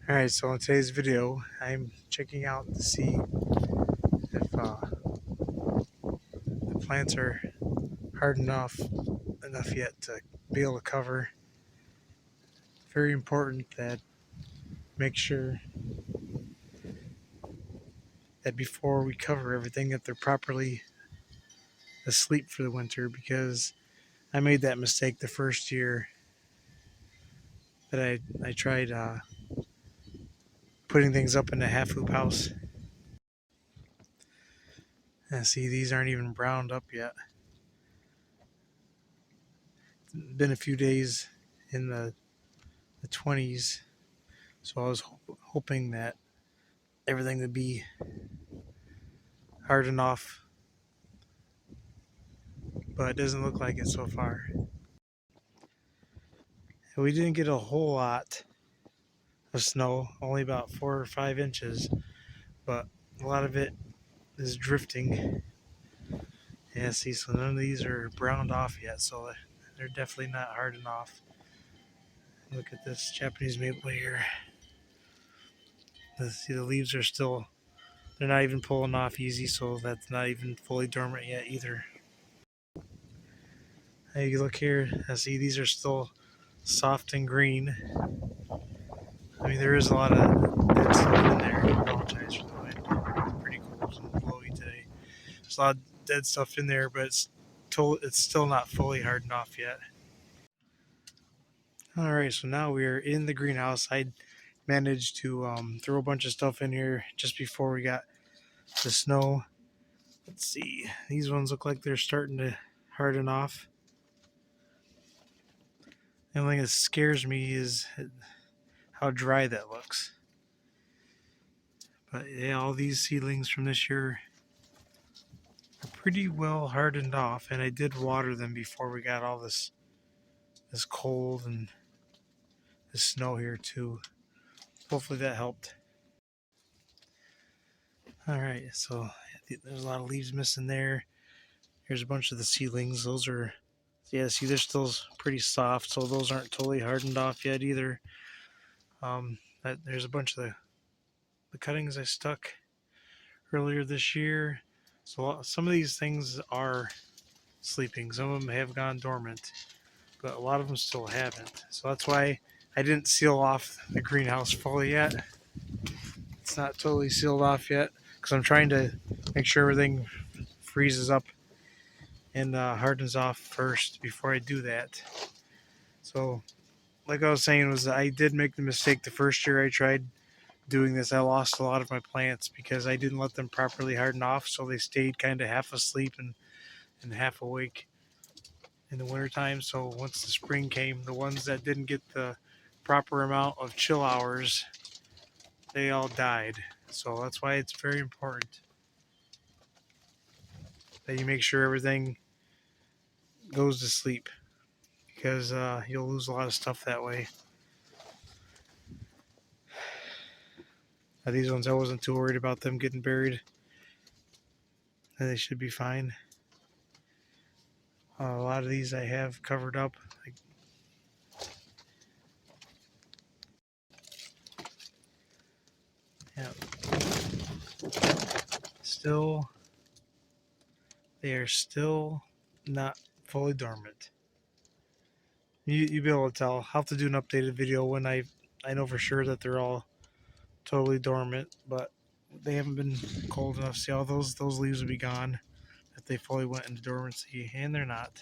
Alright, so in today's video, I'm checking out to see if the plants are hard enough yet to be able to cover. Very important that make sure that before we cover everything that they're properly asleep for the winter, because I made that mistake the first year that I tried putting things up in a half hoop house. And see, these aren't even browned up yet. It's been a few days in the 20s, so I was hoping that everything would be hard enough, but it doesn't look like it so far. We didn't get a whole lot of snow, only about 4 or 5 inches, but a lot of it is drifting. Yeah, see, so none of these are browned off yet, so they're definitely not hard enough. Look at this Japanese maple here. See, the leaves are still, they're not even pulling off easy, so that's not even fully dormant yet either. Hey, you look here, see, these are still soft and green. I mean, there is a lot of dead stuff in there. I apologize for the wind. It's pretty cold and blowy today. There's a lot of dead stuff in there, but it's still not fully hardened off yet. Alright, so now we are in the greenhouse. I managed to throw a bunch of stuff in here just before we got the snow. Let's see. These ones look like they're starting to harden off. The only thing that scares me is how dry that looks. But yeah, all these seedlings from this year are pretty well hardened off, and I did water them before we got all this cold and the snow here too. Hopefully that helped. Alright, so there's a lot of leaves missing there. Here's a bunch of the seedlings. Those are, yeah, see, they're still pretty soft, so those aren't totally hardened off yet either. There's a bunch of the cuttings I stuck earlier this year. So some of these things are sleeping. Some of them have gone dormant, but a lot of them still haven't. So that's why I didn't seal off the greenhouse fully yet. It's not totally sealed off yet because I'm trying to make sure everything freezes up and hardens off first before I do that. So like I was saying, was I did make the mistake the first year I tried doing this. I lost a lot of my plants because I didn't let them properly harden off, so they stayed kind of half asleep and half awake in the wintertime. So once the spring came, the ones that didn't get the proper amount of chill hours, they all died. So that's why it's very important that you make sure everything goes to sleep, because you'll lose a lot of stuff that way. Now, these ones I wasn't too worried about them getting buried. They should be fine. A lot of these I have covered up. Yeah. Still, they are still not fully dormant. You'll be able to tell. I'll have to do an updated video when I know for sure that they're all totally dormant, but they haven't been cold enough. See, all those leaves would be gone if they fully went into dormancy, and they're not.